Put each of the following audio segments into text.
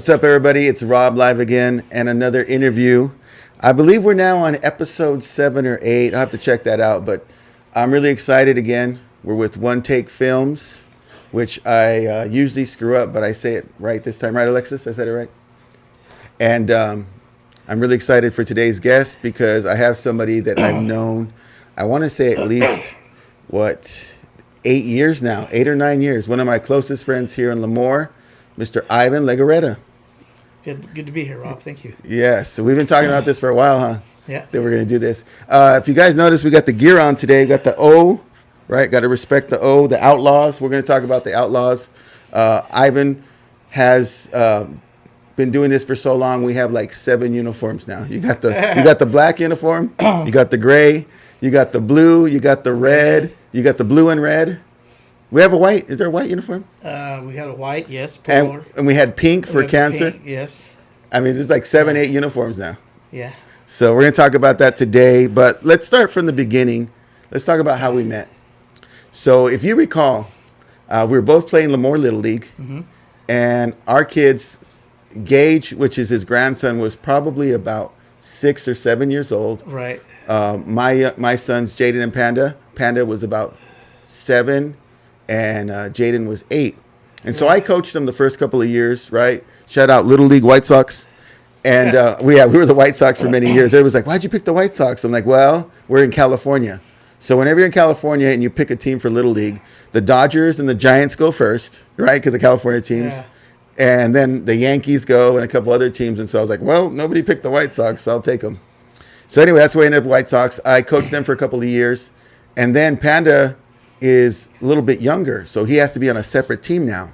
What's up, everybody? It's Rob live again and another interview. I believe we're now on episode 7 or 8. I'll have to check that out, but I'm really excited again. We're with One Take Films, which I usually screw up, but I say it right this time. Right, Alexis? I said it right? And I'm really excited for today's guest because I have somebody that I've known, I want to say at least, 8 years now, 8 or 9 years. One of my closest friends here in Lemoore, Mr. Ivan Legarreta. Good to be here, Rob. Thank you. Yes. So we've been talking about this for a while, huh? Yeah. That we're going to do this. If you guys notice, we got the gear on today. We got the O, right? Got to respect the O, the Outlaws. We're going to talk about the Outlaws. Ivan has been doing this for so long. We have like 7 uniforms now. You got the black uniform. You got the gray. You got the blue. You got the red. You got the blue and red. We have a white. Is there a white uniform? We had a white, yes. And we had pink for cancer. Pink, yes. I mean, there's like 7, 8 uniforms now. Yeah. So we're going to talk about that today. But let's start from the beginning. Let's talk about how we met. So if you recall, we were both playing Lemoore Little League. Mm-hmm. And our kids, Gage, which is his grandson, was probably about 6 or 7 years old. Right. My sons, Jaden and Panda. Panda was about 7. And Jaden was 8. And so I coached them the first couple of years, right? Shout out Little League White Sox. And we were the White Sox for many years. Everybody was like, why'd you pick the White Sox? I'm like, well, we're in California. So whenever you're in California and you pick a team for Little League, the Dodgers and the Giants go first, right? Because the California teams. Yeah. And then the Yankees go and a couple other teams. And so I was like, well, nobody picked the White Sox, so I'll take them. So anyway, that's why I ended up with White Sox. I coached them for a couple of years. And then Panda is a little bit younger, so he has to be on a separate team now.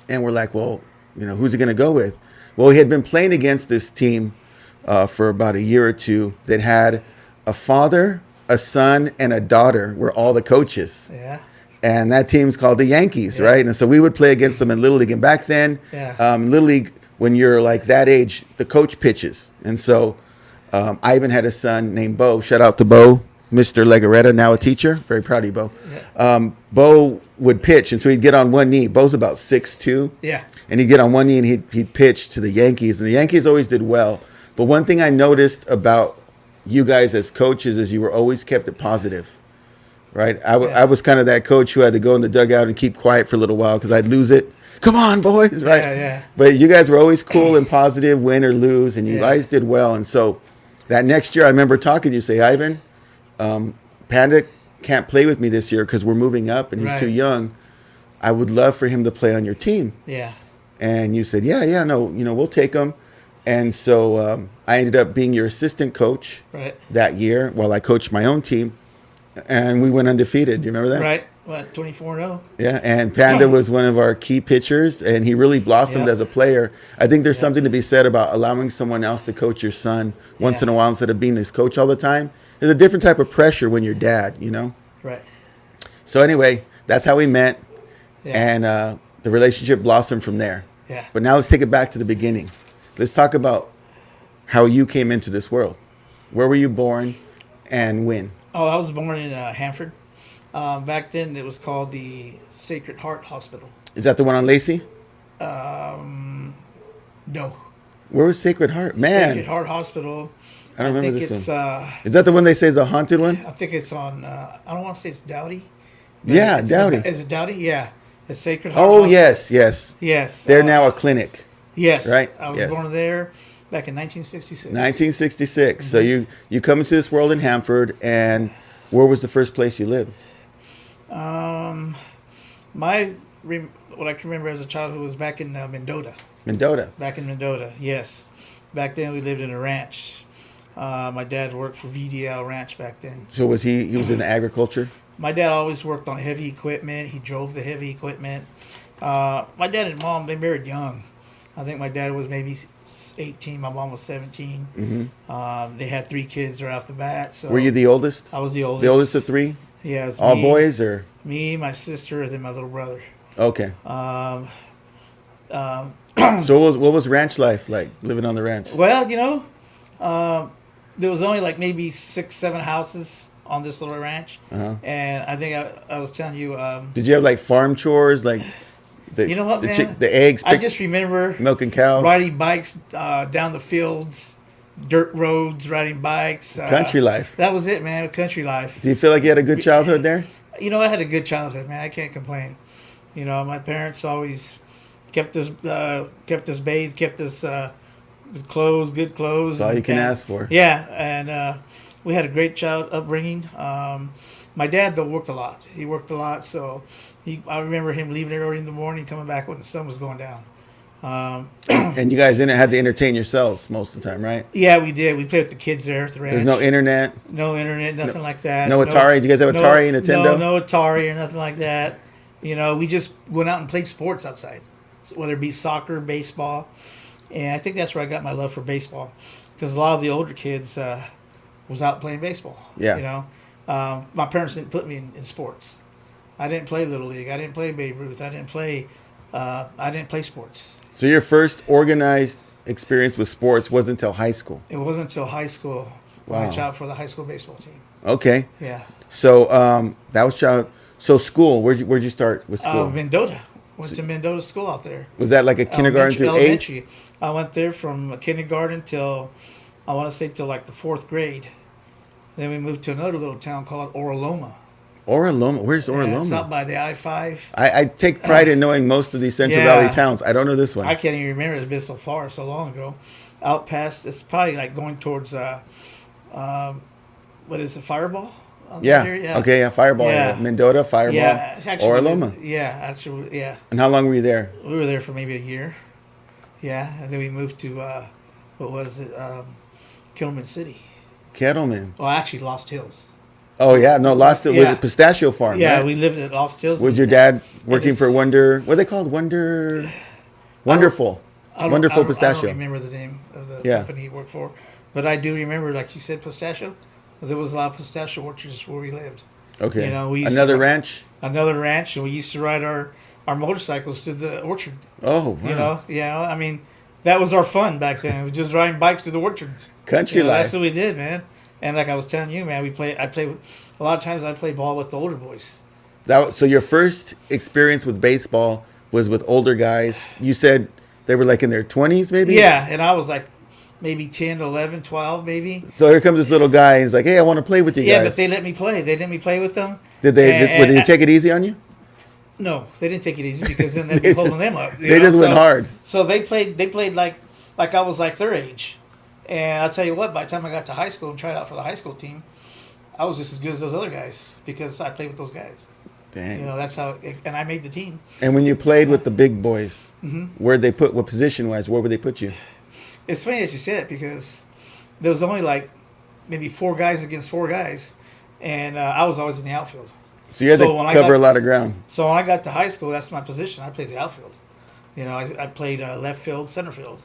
And we're like, well, who's he going to go with? Well, he had been playing against this team for about a year or two that had a father, a son, and a daughter were all the coaches. Yeah. And that team's called the Yankees, right? And so we would play against them in Little League. And back then, Little League, when you're like that age, the coach pitches. And so I even had a son named Bo. Shout out to Bo. Mr. Legarreta, now a teacher. Very proud of you, Bo. Yeah. Bo would pitch, and so he'd get on one knee. Bo's about 6'2". Yeah. And he'd get on one knee, and he'd pitch to the Yankees. And the Yankees always did well. But one thing I noticed about you guys as coaches is you were always kept it positive, right? I was kind of that coach who had to go in the dugout and keep quiet for a little while because I'd lose it. Come on, boys, right? Yeah. But you guys were always cool and positive, win or lose, and you guys did well. And so that next year, I remember talking to you, say, Ivan, Panda can't play with me this year because we're moving up and he's too young. I would love for him to play on your team. Yeah. And you said, no, we'll take him. And so I ended up being your assistant coach that year while I coached my own team. And we went undefeated. Do you remember that? Right. What, 24-0? Yeah, and Panda was one of our key pitchers, and he really blossomed as a player. I think there's something to be said about allowing someone else to coach your son once in a while instead of being his coach all the time. There's a different type of pressure when you're dad, Right. So anyway, that's how we met, and the relationship blossomed from there. Yeah. But now let's take it back to the beginning. Let's talk about how you came into this world. Where were you born and when? Oh, I was born in Hanford. Back then, it was called the Sacred Heart Hospital. Is that the one on Lacey? No. Where was Sacred Heart? Man. Sacred Heart Hospital. I don't remember this one. Is that the one they say is a haunted one? I think it's on, I don't want to say it's Dowdy. Yeah, Dowdy. Is it Dowdy? Yeah. The Sacred Heart Hospital. Yes. Yes. They're now a clinic. Yes. Right? I was born there back in 1966. 1966. Mm-hmm. So you come into this world in Hanford, and where was the first place you lived? What I can remember as a childhood was back in Mendota. Back in Mendota, yes. Back then we lived in a ranch. My dad worked for VDL Ranch back then. So was he was in agriculture? My dad always worked on heavy equipment. He drove the heavy equipment. My dad and mom, they married young. I think my dad was maybe 18. My mom was 17. Mm-hmm. They had 3 kids right off the bat. So were you the oldest? I was the oldest. The oldest of 3? Yeah. It was all boys or? Me, my sister, and then my little brother. Okay. So what was ranch life like, living on the ranch? Well, there was only like maybe 6, 7 houses on this little ranch. And I think I was telling you. Did you have like farm chores? Like, The, You know what, man? the eggs, I just remember milking cows. riding bikes down the fields, dirt roads, riding bikes. Country life. That was it, man. Country life. Do you feel like you had a good childhood there? You know, I had a good childhood, man. I can't complain. You know, my parents always kept us bathed, kept us with clothes, good clothes. That's all you can and, ask for. Yeah, and we had a great child upbringing. My dad though worked a lot. He worked a lot, so I remember him leaving early in the morning, coming back when the sun was going down. And you guys didn't have to entertain yourselves most of the time, right? Yeah, we did. We played with the kids there at the ranch. There's no internet. No internet, nothing like that. No Atari. Do you guys have Atari and Nintendo? No Atari or nothing like that. You know, we just went out and played sports outside, whether it be soccer, baseball, and I think that's where I got my love for baseball, because a lot of the older kids was out playing baseball. Yeah. You know, my parents didn't put me in sports. I didn't play Little League. I didn't play Babe Ruth. I didn't play sports. So your first organized experience with sports wasn't until high school. It wasn't until high school when I Wow. tried for the high school baseball team. Okay. Yeah. So that was child. So school. Where'd you start with school? Mendota. Went to Mendota school out there. Was that like a kindergarten through eighth? Elementary. I went there from kindergarten till, I want to say till like the 4th grade. Then we moved to another little town called Oraloma. Oraloma. Where's Yeah, it's Oraloma? out by the I-5. I take pride in knowing most of these Central Yeah. Valley towns. I don't know this one. I can't even remember. It's been so far, so long ago. Out past, it's probably like going towards, what is it, Fireball? Yeah. Yeah. Okay. Yeah. Fireball. Yeah. Mendota. Fireball. Yeah. Actually, Oraloma. actually, yeah. And how long were you there? We were there for maybe a year. Yeah, and then we moved to what was it, Kilman City. Kettleman. Well, actually, Lost Hills. Oh yeah. No, Lost Hill Yeah. with the pistachio farm. Yeah, Right? we lived at Lost Hills. Was your dad working is- for Wonder? What are they called? Wonderful. Wonderful I pistachio. don't remember the name of the Yeah. company he worked for, but I do remember, like you said, pistachio. There was a lot of pistachio orchards where we lived. Okay. You know, we used Another to- ranch. Another ranch, and we used to ride our motorcycles through the orchard. Oh, wow. You know, I mean, that was our fun back then. We were just riding bikes through the orchards. Country You know, life. that's what we did, man. And like I was telling you, man, I played a lot of times. I played ball with the older boys. So your first experience with baseball was with older guys. You said they were like in their 20s, maybe? Yeah, and I was like maybe 10, 11, 12, maybe. So here comes this little guy, and he's like, "Hey, I want to play with you Yeah, guys." but they let me play. They let me play with them. Did they? And- Did they take it easy on you? No, they didn't take it easy because then they'd be holding them up. They just went hard. So they played like I was like their age. And I'll tell you what, by the time I got to high school and tried out for the high school team, I was just as good as those other guys because I played with those guys. Dang. You know, that's how, and I made the team. And when you played with the big boys, Mm-hmm. where'd they put? What position wise? Where would they put you? It's funny that you said it because there was only like maybe 4 guys against 4 guys, and I was always in the outfield. So you had So to when I cover got- a lot of ground. So when I got to high school, that's my position. I played the outfield. You know, I played left field, center field.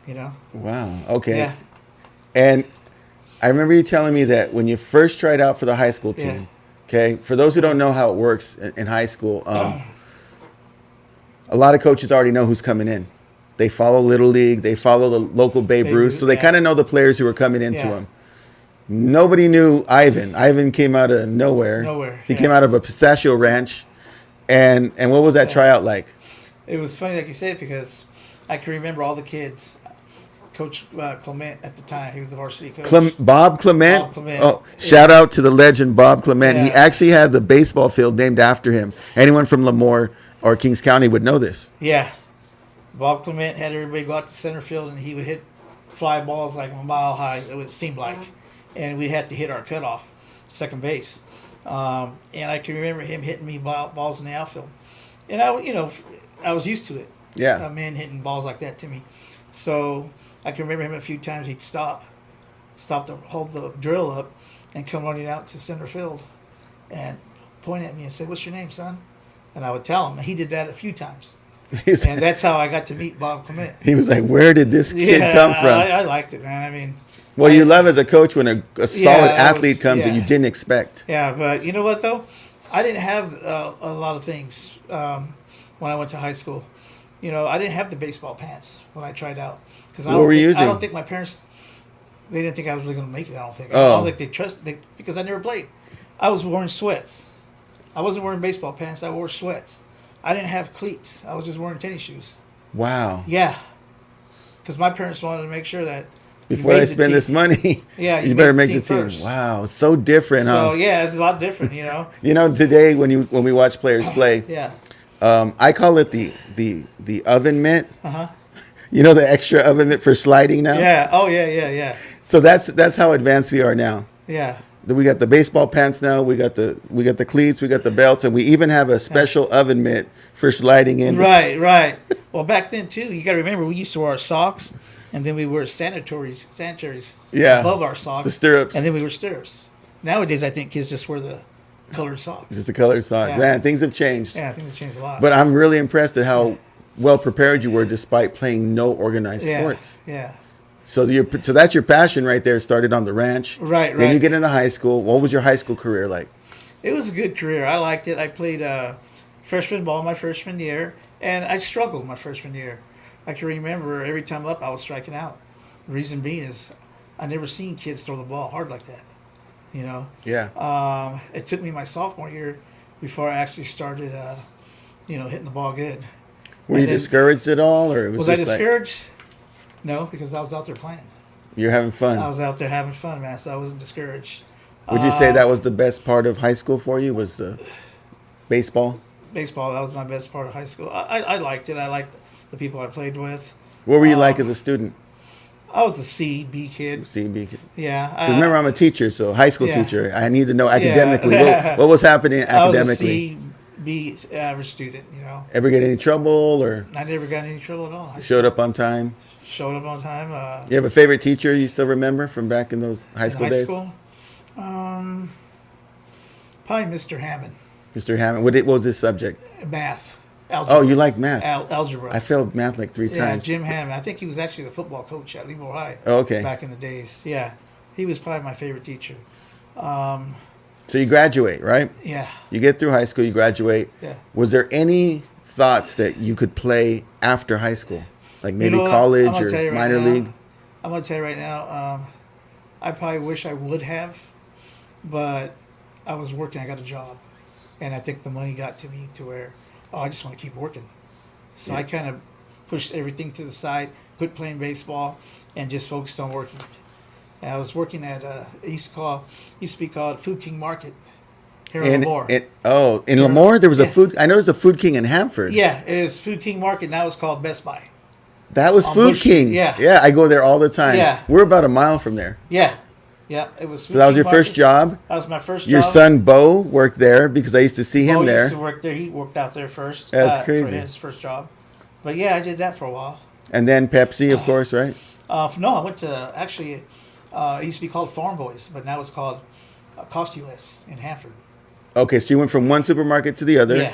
You know. Wow. Okay. Yeah. And I remember you telling me that when you first tried out for the high school team. Yeah. Okay. For those who don't know how it works in high school, a lot of coaches already know who's coming in. They follow Little League. They follow the local Babe Babe Ruth. Ruth, So they yeah. kind of know the players who are coming into Yeah. them. Nobody knew Ivan. Ivan came out of nowhere. Nowhere, He yeah. came out of a pistachio ranch. And what was that tryout like? It was funny, like you said, because I can remember all the kids. Coach Clement at the time, he was the varsity coach. Bob Clement. Bob Clement. Oh, shout out to the legend Bob Clement. He Yeah. actually had the baseball field named after him. Anyone from Lemoore or Kings County would know this. Yeah. Bob Clement had everybody go out to center field, and he would hit fly balls like a mile high, it would seem like. And we had to hit our cutoff, second base. And I can remember him hitting me balls in the outfield. And I was used to it. Yeah. A man hitting balls like that to me. So I can remember him a few times. He'd stop to hold the drill up, and come running out to center field, and point at me and say, "What's your name, son?" And I would tell him. And he did that a few times, He's- and that's how I got to meet Bob Clement. he was like, "Where did this kid come from?" I liked it, man. I mean, Well, you love as a coach when a solid that athlete was- comes that yeah. you didn't expect. yeah, but you know what though, I didn't have a lot of things when I went to high school. You know, I didn't have the baseball pants when I tried out because What were you I using? don't think my parents, they didn't think I was really going to make it. I don't think. I Oh. don't think they trusted because I never played. I was wearing sweats. I wasn't wearing baseball pants. I wore sweats. I didn't have cleats. I was just wearing tennis shoes. Wow. Yeah, because my parents wanted to make sure that Before I spend this money, yeah, you better make the team. first. Wow, it's so different, huh? So yeah, it's a lot different, you know. You know, today when we watch players play, Yeah. I call it the oven mitt. Uh-huh. You know, the extra oven mitt for sliding now. Yeah. Oh yeah, yeah, yeah. So that's how advanced we are now. Yeah. We got the baseball pants now. We got the cleats. We got the belts, and we even have a special oven mitt for sliding in. Right, right. Well, back then too, you got to remember we used to wear our socks, and then we wear sanitaries Yeah. above our socks, The stirrups. and then we wear stirrups. Nowadays, I think kids just wear the colored socks. Just the colored socks. Yeah. Man, things have changed. Yeah, I think it's changed a lot. But I'm really impressed at how well prepared you were despite playing no organized yeah, sports. yeah. So that's your passion right there. Started on the ranch. Right, Then right. you get into high school. What was your high school career like? It was a good career. I liked it. I played freshman ball my freshman year, and I struggled my freshman year. I can remember every time up I was striking out. The reason being is I never seen kids throw the ball hard like that. You know. Yeah. It took me my sophomore year before I actually started, hitting the ball good. Were you discouraged at all, or it Was I just discouraged? No, because I was out there playing. you're having fun? I was out there having fun, man. So I wasn't discouraged. Would you say that was the best part of high school for you? Was baseball? Baseball, that was my best part of high school. I liked it. I liked the people I played with. What were you like as a student? I was the C, B kid. CB. Yeah. Because remember, I'm a teacher, so high school yeah. teacher. I need to know academically Yeah. what was happening I was a academically. C, B average student, you know. Ever get any trouble or I never got in any trouble at all. I showed up on time? showed up on time. You have a favorite teacher you still remember from back in those high school days? School? Probably Mr. Hammond. Mr. Hammond. What was his subject? Math. Algebra. Oh, you like math? Algebra. I failed math like 3 Yeah, times. Jim Hammond. I think he was actually the football coach at Lemoore High. Oh, okay. Back in the days. Yeah. He was probably my favorite teacher. So you graduate, right? Yeah. You get through high school, you graduate. Yeah. Was there any thoughts that you could play after high school? Like maybe know what? college I'm gonna or tell you right minor now, league? I'm going to tell you right now, I probably wish I would have, but I was working. I got a job. And I think the money got to me to where, I just want to keep working. So Yeah. I kind of pushed everything to the side, quit playing baseball, and just focused on working. And I was working at, it used to be called Food King Market here in Lemoore. In Lemoore, there was a Yeah. food. I know there's a Food King in Hanford. Yeah, it was Food King Market. Now it's called Best Buy. That was On Food Bush Street, King. yeah. Yeah, I go there all the time. Yeah. We're about a mile from there. Yeah. Yeah, it was. So that was your first job? That was my first Your job. son, Bo, worked there because I used to see him Bo there. used to work there. He worked out there first. That's crazy. For his first job. But yeah, I did that for a while. And then Pepsi, of course, right? No, I went to actually. It used to be called Farm Boys, but now it's called Costuless in Hanford. Okay, so you went from one supermarket to the other. Yeah.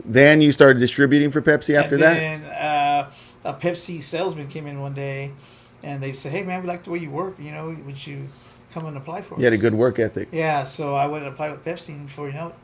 Then you started distributing for Pepsi after that? And a Pepsi salesman came in one day, and they said, "Hey man, we like the way you work. You know, would you come and apply for us?" You had a good work ethic. Yeah, so I went and applied with Pepsi, and before you know it,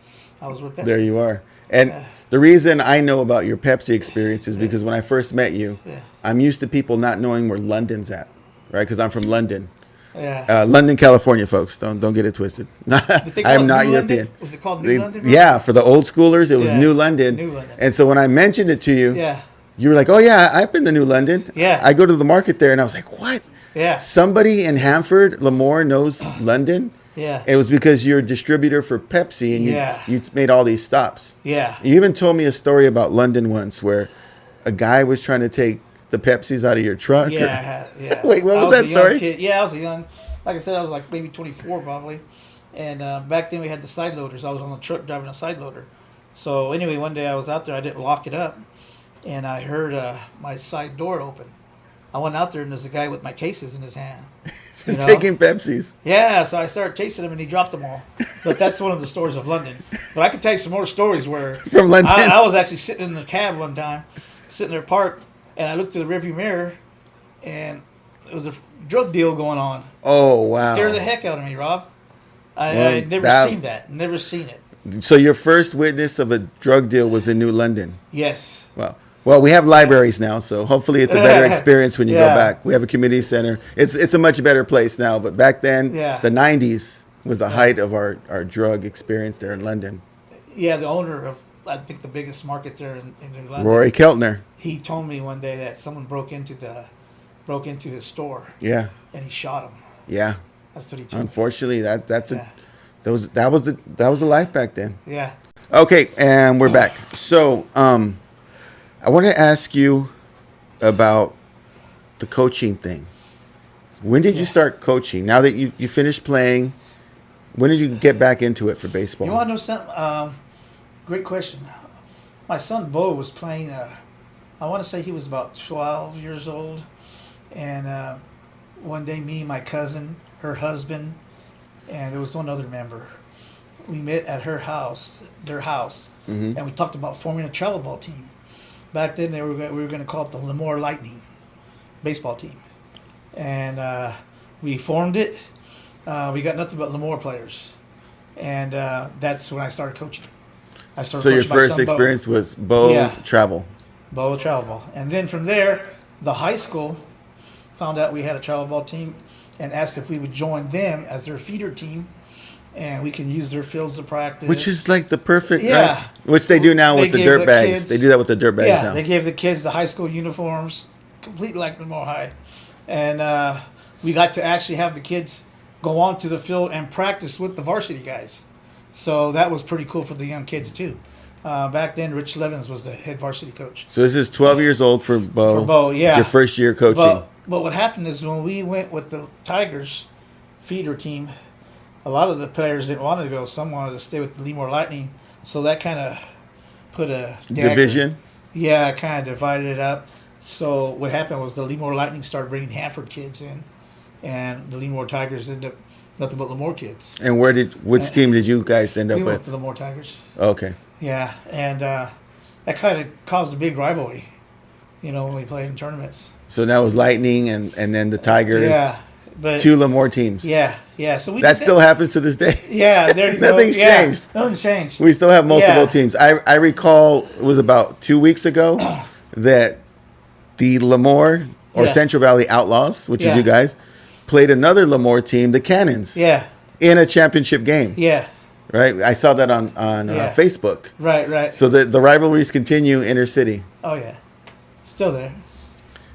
I was with Pepsi. There you are. And the reason I know about your Pepsi experience is because when I first met you, Yeah. I'm used to people not knowing where London's at, right? Because I'm from London. Yeah. London, California, folks. Don't get it twisted. Did they call I'm it not New European. London? Was it called New London? Road? Yeah, for the old schoolers, it was Yeah, New London. New London. And so when I mentioned it to you, Yeah. you were like, "Oh yeah, I've been to New London. Yeah. I go to the market there." And I was like, "What? Yeah. Somebody in Hanford, Lemoore knows London?" Yeah. It was because you're a distributor for Pepsi and Yeah. you made all these stops. Yeah. You even told me a story about London once where a guy was trying to take the Pepsis out of your truck. or- Yeah. Yeah. Wait, what I was that a young story? kid. Yeah, I was a young. Like I said, I was like maybe 24 probably, and back then we had the side loaders. I was on the truck driving a side loader. So anyway, one day I was out there. I didn't lock it up, and I heard my side door open. I went out there and there's a guy with my cases in his hand. He's know? taking Pepsis. Yeah, so I started chasing him and he dropped them all. But that's one of the stories of London. But I could tell you some more stories where From London? I was actually sitting in the cab one time, sitting there parked, and I looked through the rearview mirror, and there was a drug deal going on. Oh, wow. Scared the heck out of me, Rob. Well, I'd never seen that. Never seen it. So your first witness of a drug deal was in New London. Yes. Well, we have libraries now, so hopefully it's a better experience when you Yeah. go back. We have a community center. It's a much better place now, but back then, Yeah. the 90s was the height of our drug experience there in London. Yeah, the owner of I think the biggest market there in New London. Rory Keltner. He told me one day that someone broke into his store. Yeah. And he shot him. Yeah. That's what he told me. Unfortunately, that was the life back then. Yeah. Okay, and we're back. So, I want to ask you about the coaching thing. When did you start coaching? Now that you finished playing, when did you get back into it for baseball? You want to know something? Great question. My son Bo was playing. I want to say he was about 12 years old, and one day, me, my cousin, her husband, and there was one other member. We met at their house, and we talked about forming a travel ball team. Back then, we were going to call it the Lemoore Lightning baseball team, and we formed it. We got nothing but Lemoore players, and that's when I started coaching. So your first experience was Bo travel. Bo travel ball, and then from there, the high school found out we had a travel ball team and asked if we would join them as their feeder team, and we can use their fields to practice. Which is like the perfect, right? Which they do now with the dirt bags. They do that with the dirt bags now. Yeah, they gave the kids the high school uniforms, completely like Lemoore High, and we got to actually have the kids go onto the field and practice with the varsity guys. So that was pretty cool for the young kids too. Back then, Rich Levins was the head varsity coach. So this is 12 years old for Bo. For Bo, yeah. It's your first year coaching. But what happened is when we went with the Tigers feeder team, a lot of the players didn't want to go. Some wanted to stay with the Lemoore Lightning. So that kind of put a dagger. Division? Yeah, kind of divided it up. So what happened was the Lemoore Lightning started bringing Hanford kids in, and the Lemoore Tigers ended up nothing but Lemoore kids. And which team did you guys end up with? We went to the Lemoore Tigers. Okay. Yeah, and that kind of caused a big rivalry, when we played in tournaments. So that was Lightning and then the Tigers. Yeah, but 2 Lemoore teams. Yeah. So that still happens to this day. Yeah, there you go. Nothing's changed. Nothing's changed. We still have multiple teams. I recall it was about 2 weeks ago that the Lemoore or Central Valley Outlaws, which is you guys, played another Lemoore team, the Cannons. Yeah. In a championship game. Yeah. Right, I saw that on Facebook. Right. So the rivalries continue inner city. Oh yeah, still there.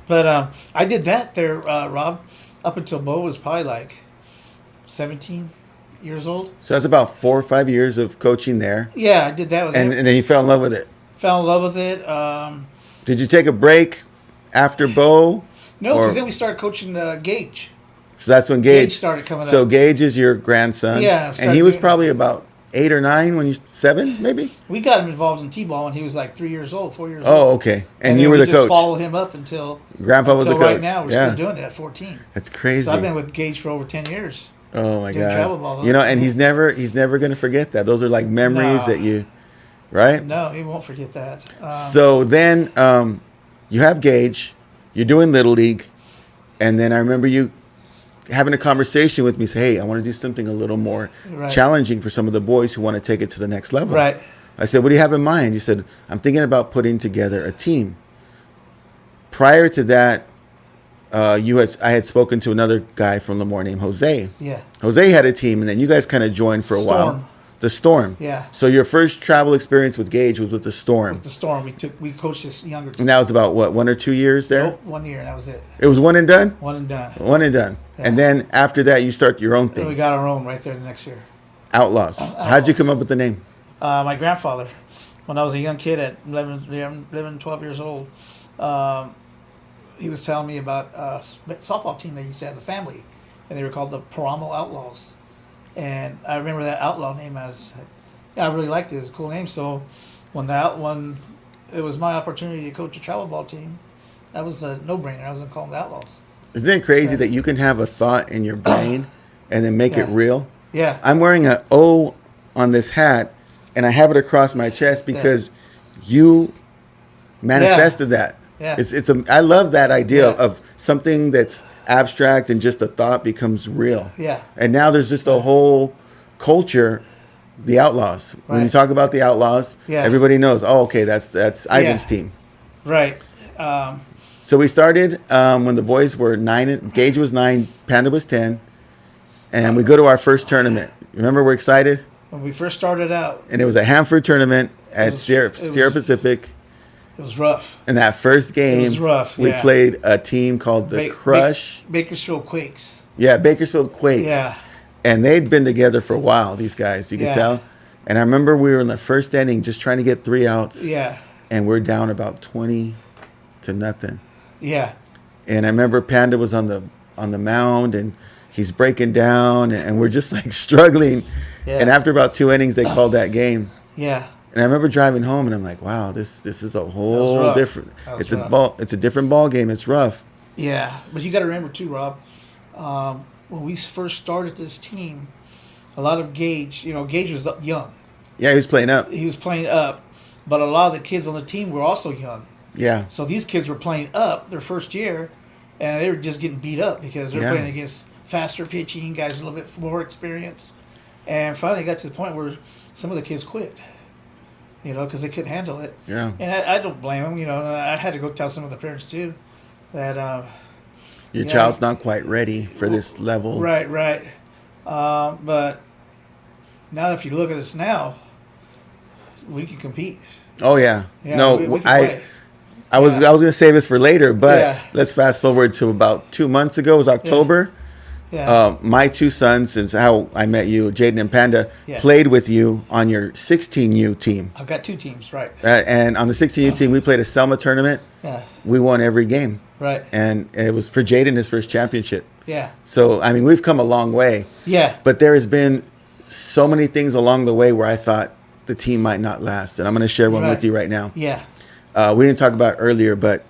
But I did that there, Rob, up until Bo was probably like 17 years old. So that's about 4 or 5 years of coaching there. Yeah, I did that with him. And then you fell in love with it. Fell in love with it. Did you take a break after Bo? No, because then we started coaching Gage. So that's when Gage started coming up. So Gage is your grandson. Yeah. And he was probably about 8 or 9 when you 7, maybe? We got him involved in T-ball when he was like 4 years old. Oh, okay. And you were the coach. We just followed him up until Grandpa was the coach. Right now, we're still doing it at 14. That's crazy. So I've been with Gage for over 10 years. Oh my God. Travel ball, and he's never going to forget that. Those are like memories that you, right? No, he won't forget that. So then you have Gage, you're doing Little League, and then I remember you having a conversation with me, say, hey, I want to do something a little more challenging for some of the boys who want to take it to the next level. Right. I said, what do you have in mind? You said, I'm thinking about putting together a team. Prior to that, I had spoken to another guy from Lemoore named Jose. Yeah. Jose had a team, and then you guys kind of joined for a while. The Storm. Yeah. So your first travel experience with Gage was with the Storm. With the Storm, we coached this younger team. And that was about what, 1 or 2 years there? Nope, 1 year. That was it. It was one and done. One and done. Yeah. And then after that, you start your own thing. Then we got our own right there the next year. Outlaws. How'd you come up with the name? My grandfather, when I was a young kid at 11, 12 years old, he was telling me about a softball team that used to have a family, and they were called the Paramo Outlaws. And I remember that outlaw name. I really liked it. It was a cool name. So when it was my opportunity to coach a travel ball team, that was a no-brainer. I was going to call them the Outlaws. Isn't it crazy that you can have a thought in your brain and then make it real? Yeah. I'm wearing an O on this hat, and I have it across my chest because you manifested that. Yeah. I love that idea of something that's abstract and just a thought becomes real. Yeah. And now there's just a whole culture, the Outlaws. When you talk about the Outlaws, everybody knows, oh, okay, that's Ivan's team. Right. So we started when the boys were 9, Gage was 9, Panda was 10, and we go to our first tournament. Remember, we're excited? When we first started out. And it was a Hanford tournament, at Sierra Pacific. It was rough. In that first game, It was rough, we yeah. played a team called the Crush. Bakersfield Quakes. Yeah, Bakersfield Quakes. Yeah. And they'd been together for a while, these guys, you could Yeah. tell. And I remember we were in the first inning just trying to get 3 outs. Yeah. And we're down about 20-0. Yeah. And I remember Panda was on the mound and he's breaking down and we're just like struggling. Yeah. And after about 2 innings, they called that game. Yeah. And I remember driving home, and I'm like, "Wow, this is a whole rough. different. That was It's a rough. it's a different ball game. It's rough." Yeah, but you got to remember too, Rob. When we first started this team, a lot of Gage was up young. Yeah, he was playing up. He was playing up, but a lot of the kids on the team were also young. Yeah, So these kids were playing up their first year, and they were just getting beat up because they're Yeah. playing against faster pitching guys, a little bit more experienced. And finally, it got to the point where some of the kids quit. Because they couldn't handle it. yeah. And I don't blame them. I had to go tell some of the parents too that. Your Yeah. child's not quite ready for this level. Right. But now, if you look at us now, we can compete. Oh yeah. Yeah, No, we can I play. I was Yeah. I was gonna save this for later, but Yeah. let's fast forward to about 2 months ago. It was October. Yeah. My 2 sons, since how I met you, Jaden and Panda, Yeah. played with you on your 16U team. I've got 2 teams. Right. And on the 16U team, we played a Selma tournament. Yeah. We won every game. Right. And it was for Jaden his first championship. Yeah. So, I mean, we've come a long way. Yeah. But there has been so many things along the way where I thought the team might not last. And I'm going to share one Right. with you right now. Yeah. We didn't talk about it earlier, but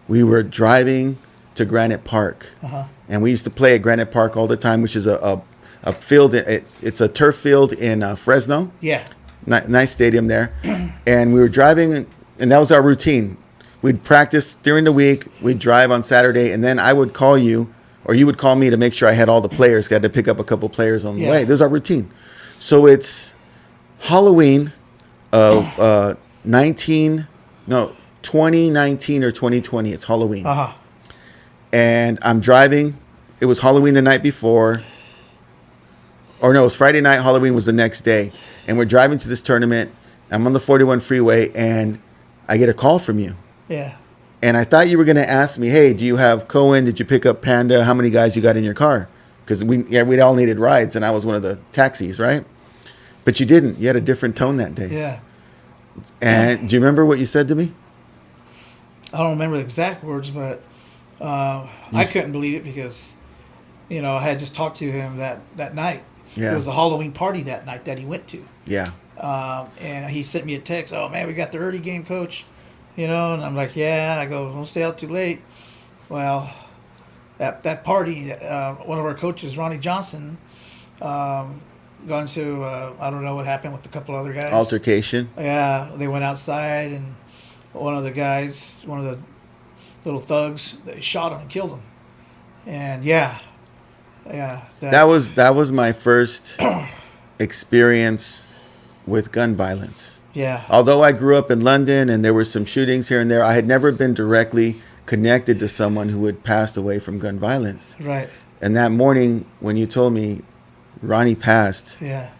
we were driving to Granite Park. Uh-huh. And we used to play at Granite Park all the time, which is a field. It's a turf field in Fresno. Yeah. Nice stadium there. And we were driving, and that was our routine. We'd practice during the week. We'd drive on Saturday, and then I would call you, or you would call me to make sure I had all the players. Got to pick up a couple players on the Yeah. way. This is our routine. So it's Halloween of 2019 or 2020. It's Halloween. Uh-huh. And I'm driving. It was Halloween the night before. Or no, it was Friday night. Halloween was the next day. And we're driving to this tournament. I'm on the 41 freeway, and I get a call from you. Yeah. And I thought you were going to ask me, hey, do you have Cohen? Did you pick up Panda? How many guys you got in your car? Because we all needed rides, and I was one of the taxis, right? But you didn't. You had a different tone that day. Yeah. And do you remember what you said to me? I don't remember the exact words, but I couldn't believe it because, I had just talked to him that night. Yeah. It was a Halloween party that night that he went to. Yeah. And he sent me a text. Oh man, we got the early game, coach. And I'm like, yeah. I go, don't stay out too late. Well, that party, one of our coaches, Ronnie Johnson, gone to I don't know what happened with a couple other guys. Altercation. Yeah, they went outside, and one of the guys, one of the little thugs, they shot him and killed him. And yeah. That was my first experience with gun violence. Yeah. Although I grew up in London and there were some shootings here and there, I had never been directly connected to someone who had passed away from gun violence. Right. And that morning when you told me Ronnie passed, Yeah.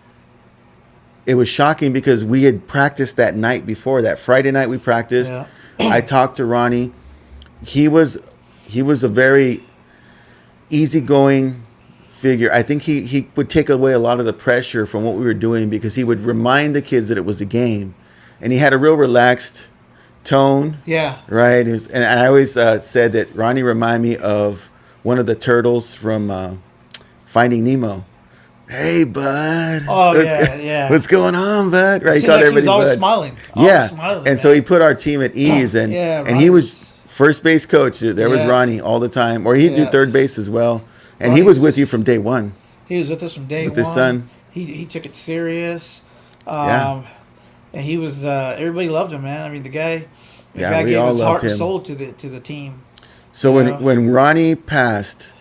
it was shocking because we had practiced that night before. That Friday night we practiced. Yeah. I talked to Ronnie. He was a very easygoing figure. I think he would take away a lot of the pressure from what we were doing because he would remind the kids that it was a game, and he had a real relaxed tone. Yeah. Right. And I always said that Ronnie reminded me of one of the turtles from Finding Nemo. Hey, bud. Oh, yeah. What's going on, bud? Right. It He seemed called like he everybody was always bud. smiling. Yeah. Smiling, And so man. he put our team at ease, and Yeah, and he Ronnie was first base coach. There was Yeah. Ronnie all the time, or he'd do Yeah. third base as well. And Ronnie he was was- with you from day one. He was with us from day With one. his son. He took it serious. Yeah. And he was everybody loved him, man. I mean, the guy Yeah, we gave all his heart loved and him. soul to the team. So Yeah. when Ronnie passed,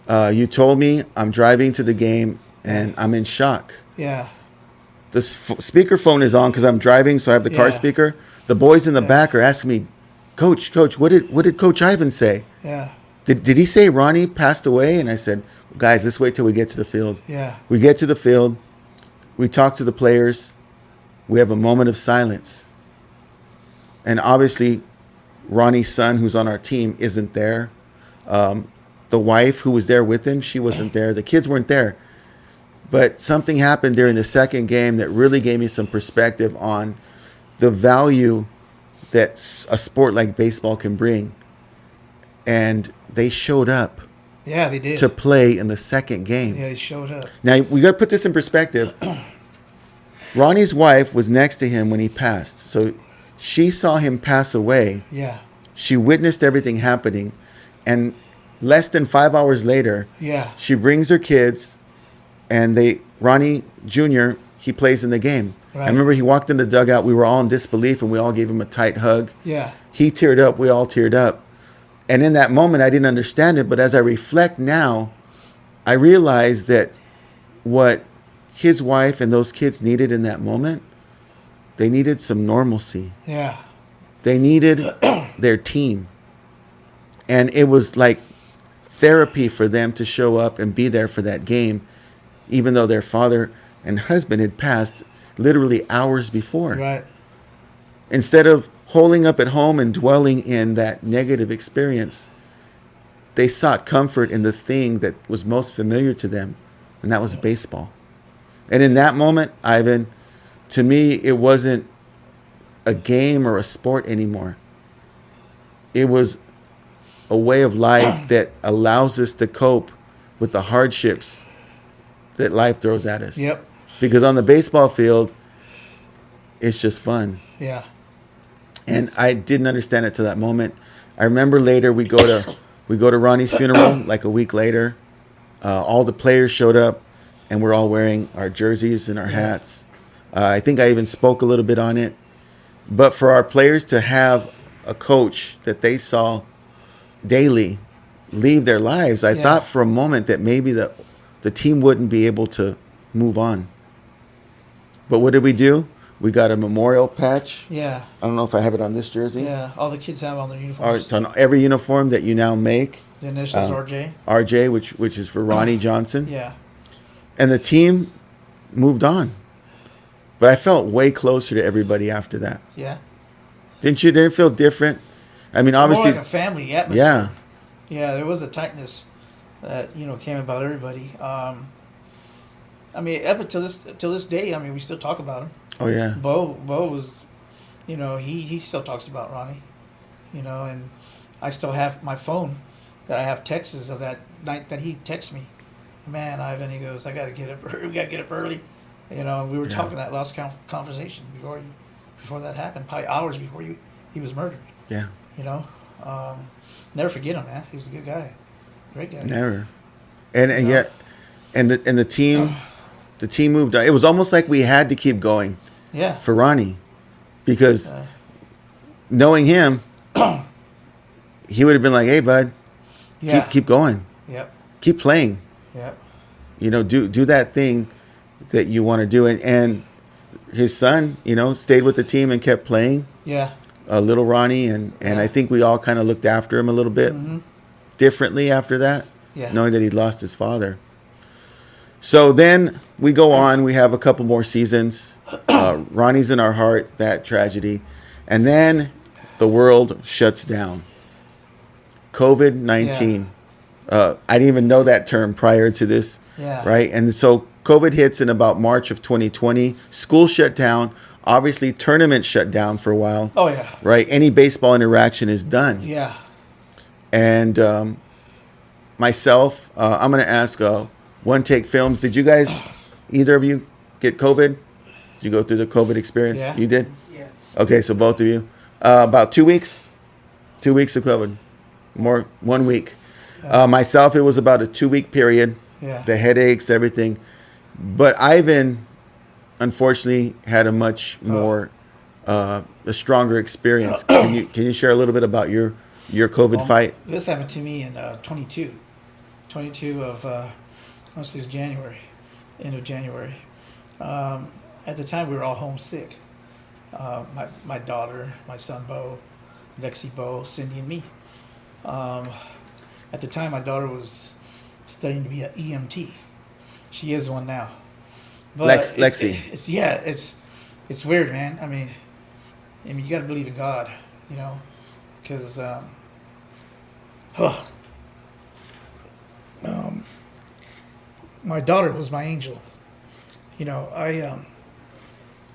you told me I'm driving to the game and I'm in shock. Yeah. The speakerphone is on because I'm driving, so I have the car Yeah. speaker. The boys in the back are asking me, Coach, what did Coach Ivan say? Yeah. Did he say Ronnie passed away? And I said, guys, let's wait till we get to the field. Yeah. We get to the field. We talk to the players. we have a moment of silence. And obviously, Ronnie's son, who's on our team, isn't there. The wife who was there with him, she wasn't there. The kids weren't there. But something happened during the second game that really gave me some perspective on the value that a sport like baseball can bring. And they showed up Yeah, they did. to play in the second game. Yeah, they showed up. Now, we got to put this in perspective. Ronnie's wife was next to him when he passed. So she saw him pass away. Yeah. She witnessed everything happening. And less than 5 hours later, Yeah. she brings her kids, and Ronnie Jr., he plays in the game. Right. I remember he walked in the dugout. We were all in disbelief, and we all gave him a tight hug. Yeah. He teared up. We all teared up. And in that moment, I didn't understand it. But as I reflect now, I realize that what his wife and those kids needed in that moment, they needed some normalcy. Yeah. They needed their team. And it was like therapy for them to show up and be there for that game, even though their father and husband had passed literally hours before. Right. Instead of holding up at home and dwelling in that negative experience, they sought comfort in the thing that was most familiar to them, and that was baseball. And in that moment, Ivan, to me, it wasn't a game or a sport anymore. It was a way of life that allows us to cope with the hardships that life throws at us. Yep. Because on the baseball field, it's just fun. Yeah. And I didn't understand it to that moment. I remember later we go to Ronnie's funeral like a week later. All the players showed up, and we're all wearing our jerseys and our hats. I think I even spoke a little bit on it. But for our players to have a coach that they saw daily leave their lives, I thought for a moment that maybe the team wouldn't be able to move on. But what did we do? We got a memorial patch. Yeah. I don't know if I have it on this jersey. Yeah. All the kids have on their Or uniforms. it's on every uniform that you now make. The initials RJ. RJ, which is for Ronnie Johnson. Yeah. And the team moved on. But I felt way closer to everybody after that. Yeah. Didn't you? Didn't it feel different? I mean, obviously. More like a family atmosphere. Yeah. Yeah, there was a tightness that came about everybody. I mean, up until this day, I mean, we still talk about him. Oh, yeah. Bo was, he still talks about Ronnie, and I still have my phone that I have texts of that night that he texted me. Man, Ivan, he goes, I got to get up early. We got to get up early. And we were talking that last conversation before that happened, probably hours before he was murdered. Yeah. Never forget him, man. He's a good guy. Great guy. Never. And yet, the team moved on. It was almost like we had to keep going. Yeah. For Ronnie, because knowing him, he would have been like, "Hey, bud, keep going. Yep. Keep playing. Yep. Do that thing that you want to do." And his son, stayed with the team and kept playing. Yeah. Little Ronnie, and I think we all kind of looked after him a little bit differently after that, knowing that he'd lost his father. So then we go on. We have a couple more seasons. Ronnie's in our heart, that tragedy. And then the world shuts down. COVID-19. I didn't even know that term prior to this, right? And so COVID hits in about March of 2020. School shut down. Obviously, tournaments shut down for a while. Oh, yeah. Right? Any baseball interaction is done. Yeah. And myself, I'm going to ask One Take Films. Did you guys, either of you, get COVID? Did you go through the COVID experience? Yeah. You did? Yeah. Okay, so both of you. About 2 weeks? 2 weeks of COVID. 1 week. Myself, it was about a 2 week period. Yeah. The headaches, everything. But Ivan, unfortunately, had a much more, a stronger experience. Can you share a little bit about your COVID fight? This happened to me in 22 of, honestly, it was January, end of January. At the time, we were all homesick. My daughter, my son, Bo, Lexi, Bo, Cindy, and me. At the time, my daughter was studying to be an EMT. She is one now. But Lexi. it's weird, man. I mean, you got to believe in God, you know, because huh, my daughter was my angel. You know,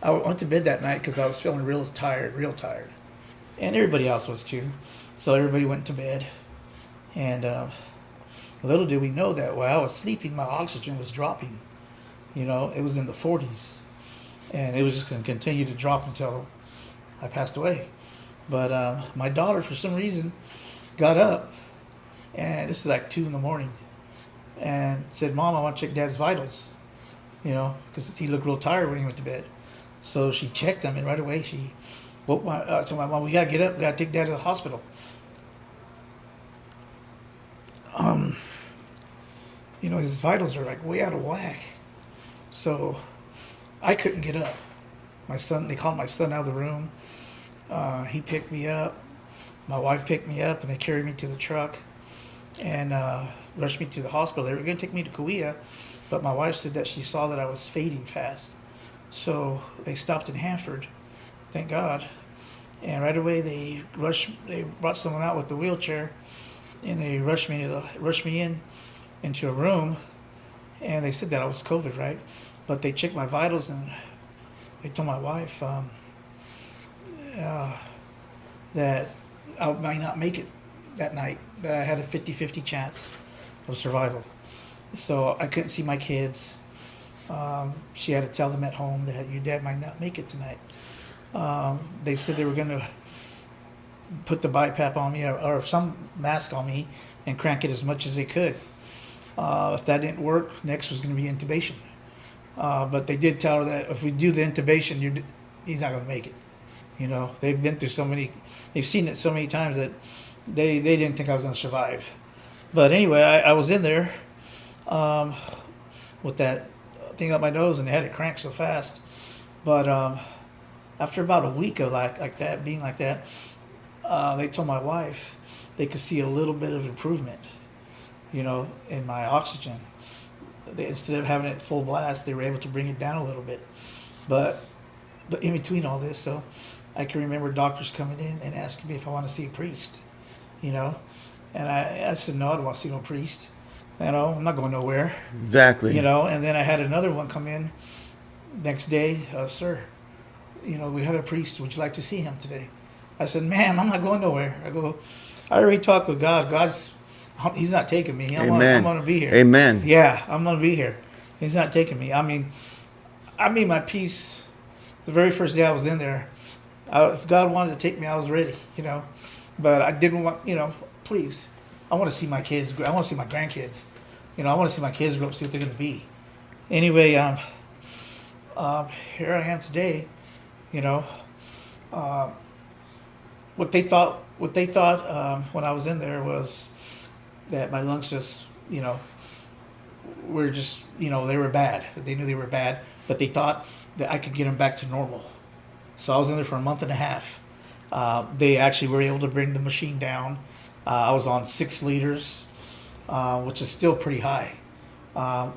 I went to bed that night because I was feeling real tired, and everybody else was too. So everybody went to bed, and little did we know that while I was sleeping, my oxygen was dropping. You know, it was in the 40s, and it was just going to continue to drop until I passed away. But my daughter, for some reason, got up, and this is like 2 in the morning, and said, "Mom, I want to check Dad's vitals," you know, because he looked real tired when he went to bed. So she checked him, and right away she woke told my mom, "We got to get up. We got to take Dad to the hospital." You know, his vitals are like way out of whack. So I couldn't get up. My son, they called my son out of the room. He picked me up. My wife picked me up, and they carried me to the truck and rushed me to the hospital. They were going to take me to Kauai, but my wife said that she saw that I was fading fast. So they stopped in Hanford, thank God. And right away they brought someone out with the wheelchair, and they rushed me into a room, and they said that I was COVID, right? But they checked my vitals, and they told my wife that I might not make it that night, that I had a 50-50 chance of survival. So I couldn't see my kids. She had to tell them at home that your dad might not make it tonight. They said they were going to put the BiPAP on me or some mask on me and crank it as much as they could. If that didn't work, next was going to be intubation. But they did tell her that if we do the intubation, he's not going to make it. You know, they've been through they've seen it so many times that they didn't think I was going to survive. But anyway, I was in there with that thing up my nose, and they had it cranked so fast. But after about a week of like that, being like that, they told my wife they could see a little bit of improvement, you know, in my oxygen. Instead of having it full blast, they were able to bring it down a little bit. But in between all this, so I can remember doctors coming in and asking me if I want to see a priest, you know. And I said, no, I don't want to see no priest. You know, I'm not going nowhere. Exactly. You know, and then I had another one come in next day, "Sir, you know, we have a priest. Would you like to see him today?" I said, "Ma'am, I'm not going nowhere." I go, "I already talked with God. He's not taking me. I'm going to be here." Amen. Yeah, I'm going to be here. He's not taking me. I mean, I made my peace the very first day I was in there. If God wanted to take me, I was ready, you know. But I didn't want, you know, please. I want to see my kids. I want to see my grandkids. You know, I want to see my kids grow up, see what they're going to be. Anyway, here I am today, you know. What they thought when I was in there was that my lungs just, you know, were just, you know, they were bad. They knew they were bad, but they thought that I could get them back to normal. So I was in there for a month and a half. They actually were able to bring the machine down. I was on 6 liters, which is still pretty high.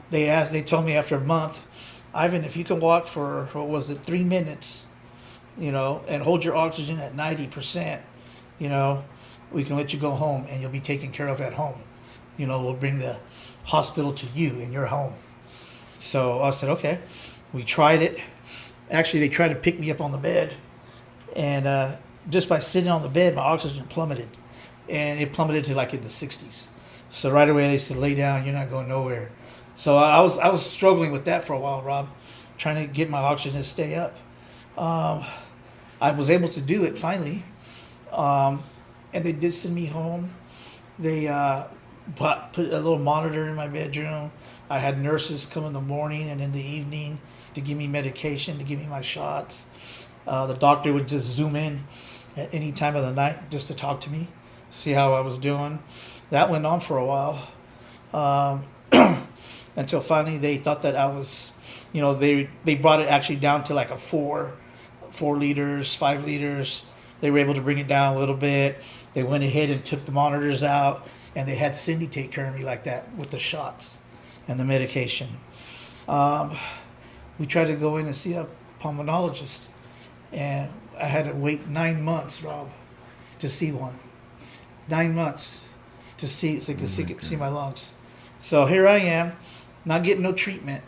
They told me after a month, "Ivan, if you can walk for, 3 minutes, you know, and hold your oxygen at 90%, you know, we can let you go home and you'll be taken care of at home. You know, we'll bring the hospital to you in your home." So I said, okay. We tried it. Actually, they tried to pick me up on the bed, and just by sitting on the bed, my oxygen plummeted, and it plummeted to like in the 60s. So right away they said, "Lay down, you're not going nowhere." So I was struggling with that for a while, Rob, trying to get my oxygen to stay up. I was able to do it finally, and they did send me home. They put a little monitor in my bedroom. I had nurses come in the morning and in the evening to give me medication, to give me my shots. The doctor would just zoom in at any time of the night just to talk to me, see how I was doing. That went on for a while, until finally they thought that I was, you know, they brought it actually down to like a 4 liters, 5 liters. They were able to bring it down a little bit. They went ahead and took the monitors out, and they had Cindy take care of me like that with the shots and the medication. We tried to go in and see a pulmonologist, and I had to wait 9 months, Rob, to see one. 9 months to see so they could see my lungs. So here I am, not getting no treatment.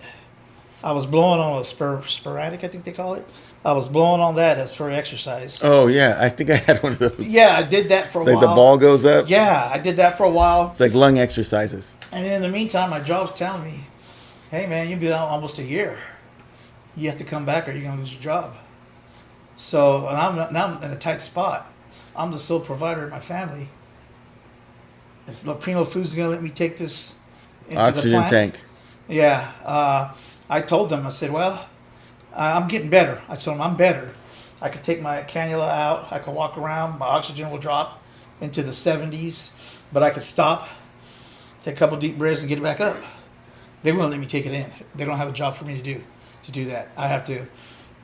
I was blowing on a sporadic, I think they call it. I was blowing on that as for exercise. Oh yeah, I think I had one of those. Yeah, I did that for a while. Like the ball goes up. Yeah, I did that for a while. It's like lung exercises. And in the meantime, my job's telling me, hey man, you've been out almost a year. You have to come back or you're going to lose your job. So and now I'm in a tight spot. I'm the sole provider of my family. Is Leprino Foods going to let me take this into Oxygen the plant? tank. Yeah. I told them, I said, well, I'm getting better. I told them I'm better. I could take my cannula out. I could walk around. My oxygen will drop into the 70s. But I could stop, take a couple deep breaths, and get it back up. They won't let me take it in. They don't have a job for me to do that. I have to,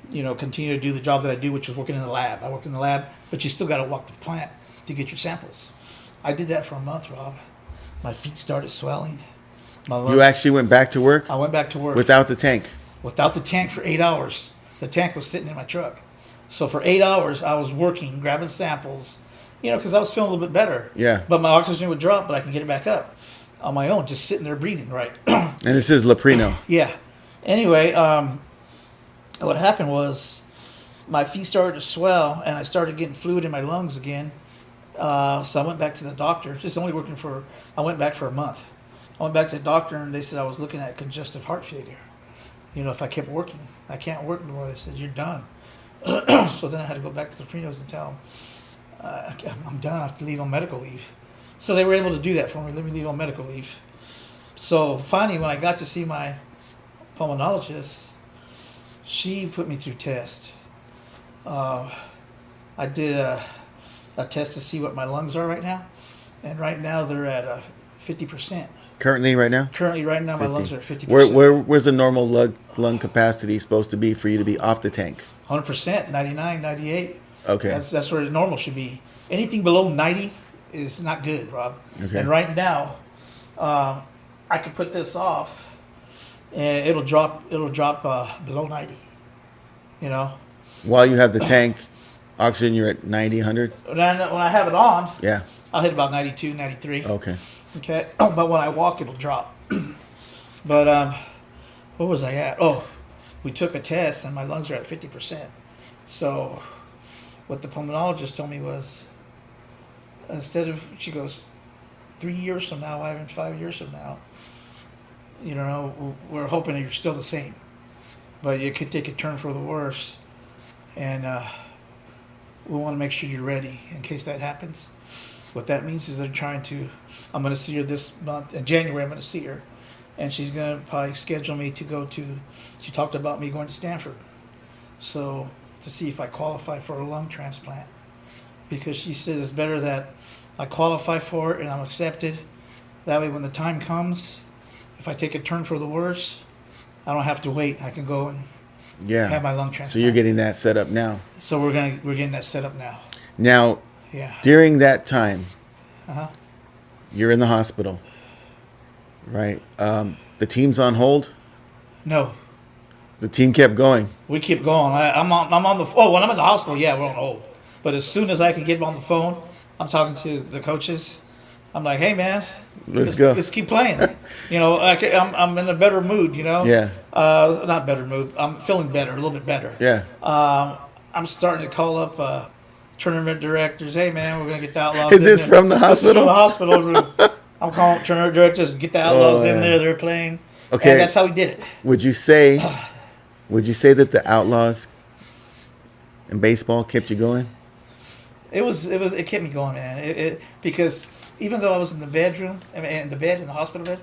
continue to do the job that I do, which is working in the lab. I work in the lab, but you still got to walk the plant to get your samples. I did that for a month, Rob. My feet started swelling. My lungs. You actually went back to work? I went back to work. Without the tank? Without the tank for 8 hours. The tank was sitting in my truck. So for 8 hours, I was working, grabbing samples, because I was feeling a little bit better. Yeah. But my oxygen would drop, but I can get it back up on my own, just sitting there breathing right. And this is Leprino. Yeah. Anyway, what happened was my feet started to swell, and I started getting fluid in my lungs again. So I went back to the doctor. I went back for a month. I went back to the doctor, and they said I was looking at congestive heart failure. If I kept working. I can't work anymore. They said, you're done. So then I had to go back to the Prinos and tell them, I'm done. I have to leave on medical leave. So they were able to do that for me. Let me leave on medical leave. So finally, when I got to see my pulmonologist, she put me through tests. I did a test to see what my lungs are right now. And right now they're at 50%. Currently, right now? Currently, right now, my lungs are at 50%. Where's the normal lung capacity supposed to be for you to be off the tank? 100%, 99, 98. Okay. That's where the normal should be. Anything below 90 is not good, Rob. Okay. And right now, I could put this off, and it'll drop below 90. While you have the tank, oxygen, you're at 90, 100? When I have it on, Yeah. I'll hit about 92, 93. Okay. Okay. But when I walk, it'll drop. But where was I at? Oh, we took a test, and my lungs are at 50%. So what the pulmonologist told me was, she goes, 3 years from now, even 5 years from now, we're hoping that you're still the same. But you could take a turn for the worse. And we want to make sure you're ready in case that happens. What that means is I'm going to see her this month. In January, I'm going to see her. And she's going to probably schedule me to she talked about me going to Stanford. So to see if I qualify for a lung transplant. Because she said it's better that I qualify for it and I'm accepted. That way when the time comes, if I take a turn for the worse, I don't have to wait. I can go and have my lung transplant. So you're getting that set up now. So we're getting that set up now. Now, yeah. During that time, Uh-huh. you're in the hospital, right? The team's on hold. No. The team kept going. We keep going. I'm on the. Oh, when I'm in the hospital, yeah, we're on hold. But as soon as I can get on the phone, I'm talking to the coaches. I'm like, hey man, let's go. Let's keep playing. I'm in a better mood. Yeah. Not better mood. I'm feeling better, a little bit better. Yeah. I'm starting to call up tournament directors. Hey man, we're gonna get the Outlaws. Is this from the hospital? From the hospital room. I'm calling tournament directors. Get the Outlaws in there. They're playing. Okay. And that's how we did it. Would you say that the Outlaws in baseball kept you going? It kept me going, man. Because even though I was in the bedroom, in the hospital bed,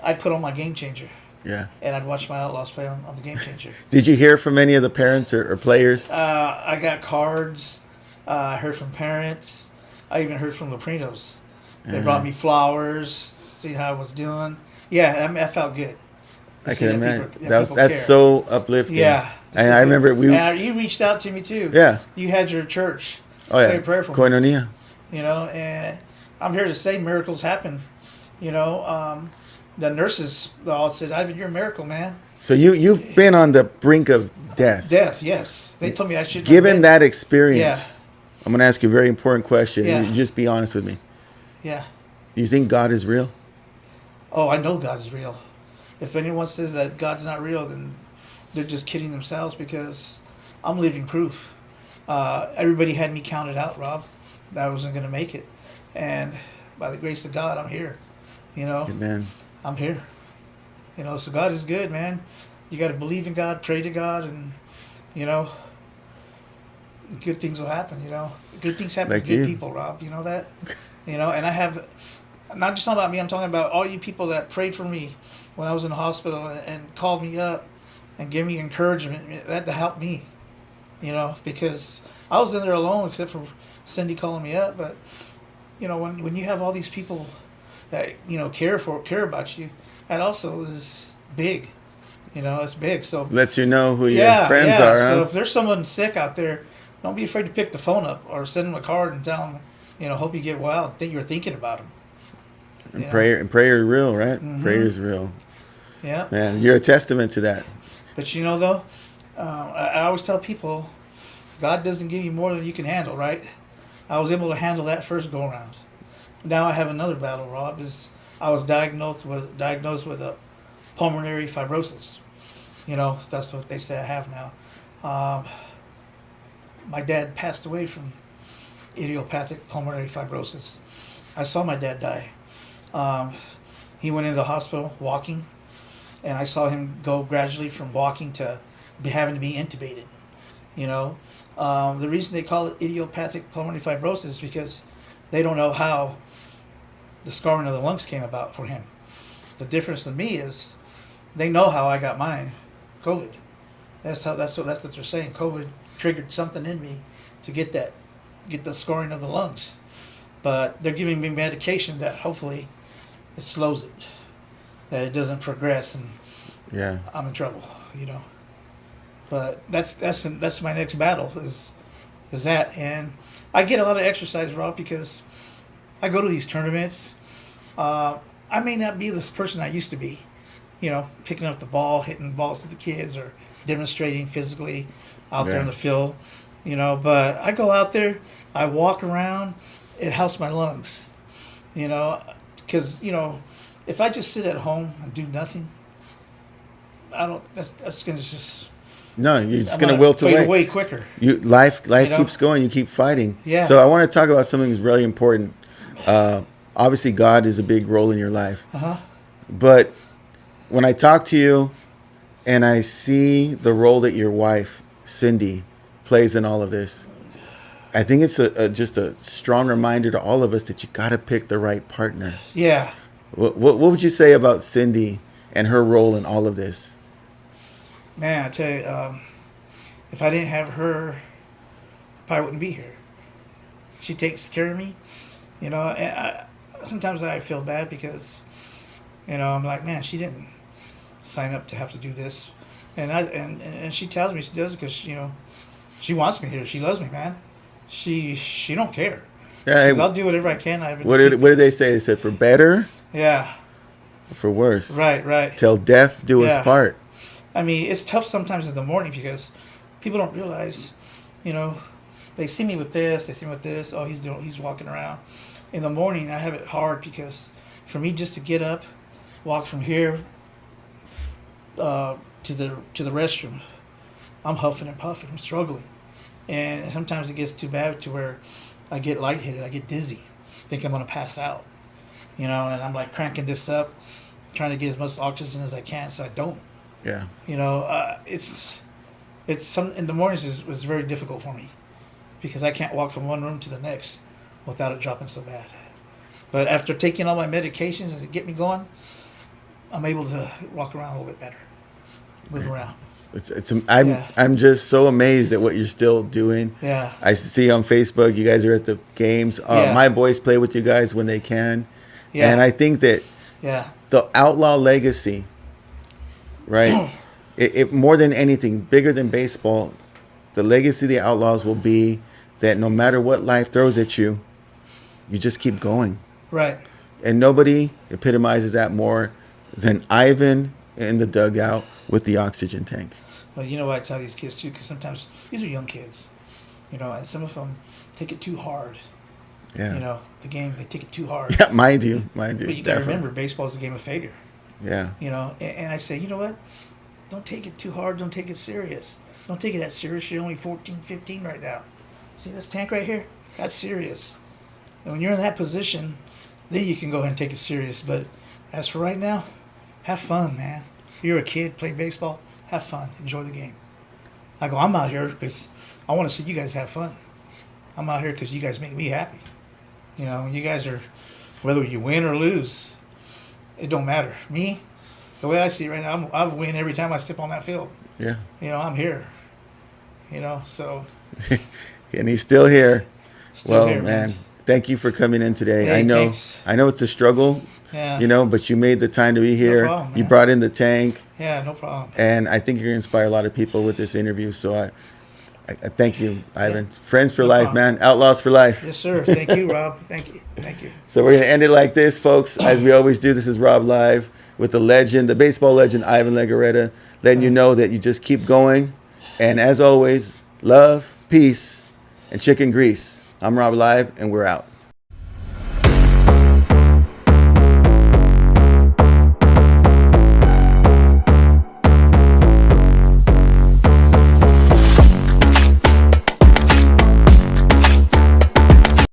I'd put on my Game Changer. Yeah. And I'd watch my Outlaws play on the Game Changer. Did you hear from any of the parents or players? I got cards. I heard from parents. I even heard from the Prinos. They brought me flowers, see how I was doing. Yeah, I felt good. I can imagine. People That's care. so uplifting. Yeah. And I remember you reached out to me too. Yeah. You had your church. Oh yeah. Say a prayer for me. Koinonia. And I'm here to say miracles happen. The nurses all said, "Ivan, you're a miracle, man." So you've been on the brink of Death. Death, yes. They told me I should. Given that experience, Yeah. I'm going to ask you a very important question. Yeah. You just be honest with me. Yeah. Do you think God is real? Oh, I know God's real. If anyone says that God's not real, then they're just kidding themselves, because I'm living proof. Everybody had me counted out, Rob, that I wasn't going to make it. And by the grace of God, I'm here. You know, Amen. I'm here. You know, so God is good, man. You got to believe in God, pray to God, and, you know, good things will happen, you know. Good things happen Like to good you. people, Rob. You know that? You know, and I have, not just talking about me, I'm talking about all you people that prayed for me when I was in the hospital and called me up and gave me encouragement. That helped me, you know, because I was in there alone except for Cindy calling me up. But, you know, when you have all these people that, you know, care about you, that also is big. You know, it's big. So Lets you know who your friends are, huh? So if there's someone sick out there, don't be afraid to pick the phone up or send them a card and tell them, you know, hope you get well. Think you're thinking about them. And prayer is real, right? Mm-hmm. Prayer is real. Yeah. Man, you're a testament to that. But you know, though, I always tell people, God doesn't give you more than you can handle, right? I was able to handle that first go around. Now I have another battle, Rob. I was diagnosed with a pulmonary fibrosis. You know, that's what they say I have now. My dad passed away from idiopathic pulmonary fibrosis. I saw my dad die. He went into the hospital walking, and I saw him go gradually from walking to having to be intubated. You know, the reason they call it idiopathic pulmonary fibrosis is because they don't know how the scarring of the lungs came about for him. The difference to me is they know how I got mine, COVID. That's what they're saying. COVID triggered something in me to get the scarring of the lungs. But they're giving me medication that hopefully it slows it, that it doesn't progress, and Yeah. I'm in trouble, you know. But that's my next battle is that, and I get a lot of exercise, Rob, because I go to these tournaments. I may not be this person I used to be, you know, picking up the ball, hitting balls to the kids, or demonstrating physically out there in the field, you know. But I go out there, I walk around, it helps my lungs, you know, because, you know, if I just sit at home and do nothing, that's gonna just. No, you're just I'm going to gonna wilt fade away. away quicker. Life You know? keeps going. You keep fighting. Yeah. So I want to talk about something that's really important. Obviously, God is a big role in your life. Uh-huh. But when I talk to you and I see the role that your wife, Cindy, plays in all of this, I think it's just a strong reminder to all of us that you got to pick the right partner. Yeah. What would you say about Cindy and her role in all of this? Man, I tell you, if I didn't have her, I probably wouldn't be here. She takes care of me, you know. And sometimes I feel bad because, you know, I'm like, man, she didn't sign up to have to do this, and she tells me she does it because, you know, she wants me here. She loves me, man. She don't care. Yeah, I'll do whatever I can. What did they say? They said for better, Yeah. for worse. Right. Till death do us part. I mean, it's tough sometimes in the morning because people don't realize, you know, they see me with this, they see me with this. Oh, he's walking around. In the morning, I have it hard because for me just to get up, walk from here to the restroom, I'm huffing and puffing, I'm struggling, and sometimes it gets too bad to where I get lightheaded, I get dizzy, think I'm gonna pass out, you know, and I'm like cranking this up, trying to get as much oxygen as I can so I don't. Yeah. You know, it's some in the mornings was very difficult for me because I can't walk from one room to the next without it dropping so bad. But after taking all my medications to get me going, I'm able to walk around a little bit better, move around. I'm just so amazed at what you're still doing. Yeah. I see on Facebook you guys are at the games. My boys play with you guys when they can. Yeah. And I think that the outlaw legacy, right? it more than anything, bigger than baseball, the legacy of the Outlaws will be that no matter what life throws at you, you just keep going. Right. And nobody epitomizes that more than Ivan in the dugout with the oxygen tank. Well, you know what I tell these kids too, because sometimes these are young kids, and some of them take it too hard. Yeah. The game, they take it too hard. Yeah, mind you. But you got to remember, baseball is a game of failure. Yeah. And I say, you know what? Don't take it too hard. Don't take it serious. Don't take it that serious. You're only 14, 15 right now. See this tank right here? That's serious. And when you're in that position, then you can go ahead and take it serious. But as for right now, have fun, man. You're a kid, play baseball, have fun, enjoy the game. I'm out here because I want to see you guys have fun. I'm out here because you guys make me happy. You guys are, whether you win or lose, it don't matter. Me, the way I see it right now, I win every time I step on that field. Yeah. I'm here. So. And he's still here. Still here, man, thank you for coming in today. Hey, I know it's a struggle. Yeah. But you made the time to be here. No problem, You man. brought in the tank. Yeah, no problem. And I think you're going to inspire a lot of people with this interview. So I thank you, Ivan. Yeah. Friends for No life, problem. man. Outlaws for life. Yes, sir. Thank you, Rob. Thank you. So we're going to end it like this, folks. As we always do, this is Rob Live with the legend, the baseball legend, Ivan Legarreta, letting you know that you just keep going. And as always, love, peace, and chicken grease. I'm Rob Live, and we're out.